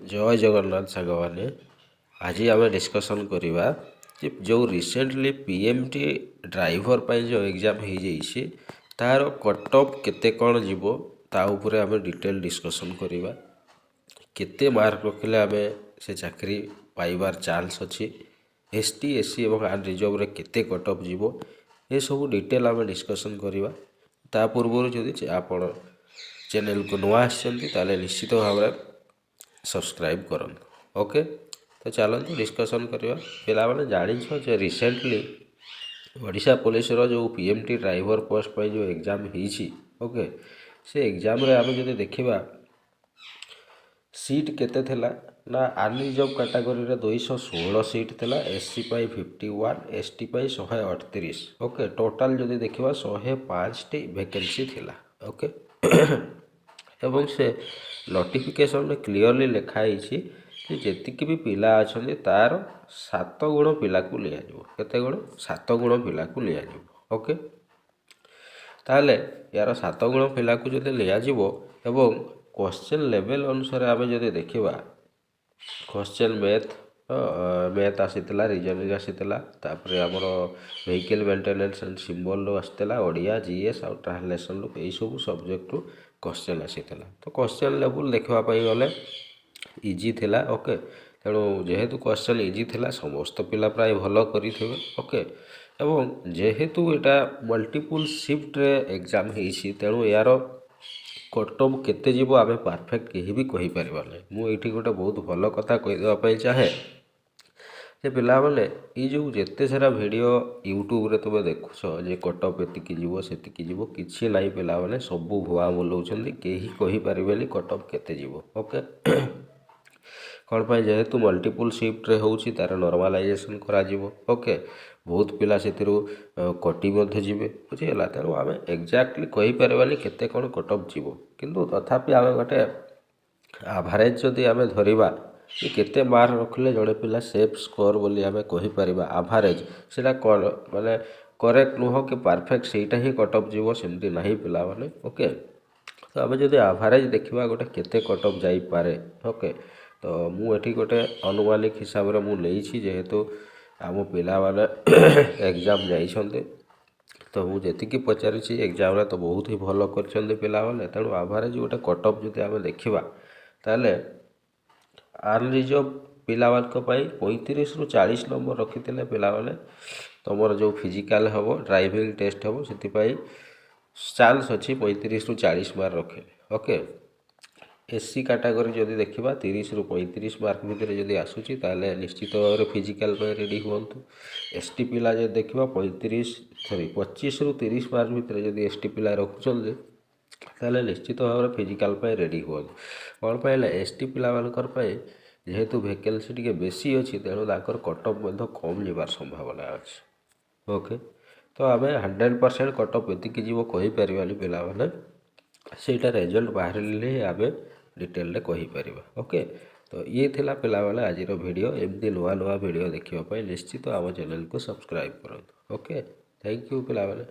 जय जगन्नाथ सागवाने आज आम डिस्कसन करवा जो रिसेंटली पीएमटी ड्राइवर पर जो एग्जाम हो जाइए तार कट ऑफ केते कौन जीवो ता उपरे आम डिटेल डिस्कसन करवा केते मार्क रखिले आम से चाकरी पाइबार चांस अच्छी एसटी एससी और अनरिजर्व रे केते कट ऑफ जीवो ये सब डिटेल आम डिस्कसन करवा ता पूर्व जदि आपण चैनल को नुआ आसछन्ती निश्चित भाव में सब्सक्राइब करन ओके। तो चलते डिस्कसन करवा पे जानिछ जे रिसेंटली ओडिशा पुलिस रो जो पीएमटी ड्राइवर पोस्ट पर जो एग्जाम होईछि ओके से एग्जाम रे आम जदि देखिबा सीट केते थिला ना अनरिजर्व कैटेगरी रे 216 सीट थिला एससी पाई 51 एसटी पाई 138 ओके टोटल जदि देखिबा 105 टी वैकेंसी थिला ओके एवं से नोटिफिकेशन में क्लीयरली लिखाई जी भी पिला अच्छा तार 7 गुण पिला को लिया केते गुण 7 गुण पिला को लिया ओके ताले यार 7 गुण पिला को जदि लिया एवं क्वेश्चन लेवल अनुसार आम जदि देखा क्वेश्चन मैथ आसीला रीजनिंग आसीला तापर आमर व्हीकल मेंटेनेंस एंड सिंबल आसीला ओडिया जीएस आउ ट्रांसलेशन यही सब सब्जेक्ट क्वेश्चन आसीला तो क्वेश्चन लेवल देखापी गले इजी थिला ओके तेणु जेहेतु क्वेश्चन इजी थिला समस्त पिला प्राय भल करेंगे ओके एवं जेहेतु यहाँ मल्टीपल शिफ्ट रे एग्जाम होती तेणु यार कट ऑफ केते जीवो आमे परफेक्ट कहीं भी कहि परिबा नै मुझे गोटे बहुत भल कथा कहीदेवाई चाहे जे पिला माने ये जो जिते सारा वीडियो यूट्यूब रे तुम देखुछ जे कट ऑफ एतिकी जीवो सेतिकी जीवो किछि नाही पिला माने सब भुआ बोलौछन्ती केही कहि परिबेनी कट ऑफ केते जीवो ओके कौन पाई जेहेतु मल्टीपल शिफ्ट रे होउछि तार नॉर्मलाइजेशन करा जीवो ओके बहुत पिला से कटि जीवे बुझीगला तेणु आम एक्जाक्टली कहि परिबानी केते कौन कट ऑफ जीवो किंतु तथापि आम गोटे एवरेज जदि आम धरिबा कि केते मार्क रखिले जड़े पिला सेफ स्कोर बोली आम कहि परिबा एवरेज सेटा कौन माने करेक्ट नुह कि परफेक्ट सेटा ही कट ऑफ जीवो सेमती नाही पिला माने ओके तो आम जदि एवरेज देखिबा गोटे केते कट ऑफ जाई पारे ओके तो मुझे गोटे अनुमानिक हिसाब रे मु लेइछि जेहेतु आम पिला माने एग्जाम जाइछन्ते तो मुझे जी पचारि एग्जाम तो बहुत ही भल कर पिला माने तेणु एवरेज गोटे कट ऑफ जदि आम देखिबा ताले अनरिजर्व पिला 35 रु 40 नंबर रखी पिला माने तुमर जो फिजिकल हम ड्राइविंग टेस्ट हम से चांस अच्छी 35 रु 40 मार्क रखे ओके एससी कैटेगरी जदि देखा 30 रु 35 मार्क भितर जदि आसूची ताले निश्चित भाव फिजिकल रेडी हूँ एसटी पिला जब देखा 25 रु 30 मार्क भितर जदि एसटी पिला रखुचंदे ताले निश्चित भाव फिजिकल रेडी हूँ कौन पाइल एसटी पिला मानकर जेहेतु वैकेंसी टी बेसी अच्छी तेणु कट ऑफ कम जबार संभावना अच्छे ओके तो आम 100% कट ऑफ एतिकी जीव कहि परिबानी पिला माने सेटा रिजल्ट बाहर आम डिटेल रे कहि परिबा ओके तो ये थिला पिला वाला आज वीडियो एमती नुआ नुआ वीडियो देखिबा निश्चित आम चैनल को सब्सक्राइब करंतु ओके थैंक यू पिला वाले।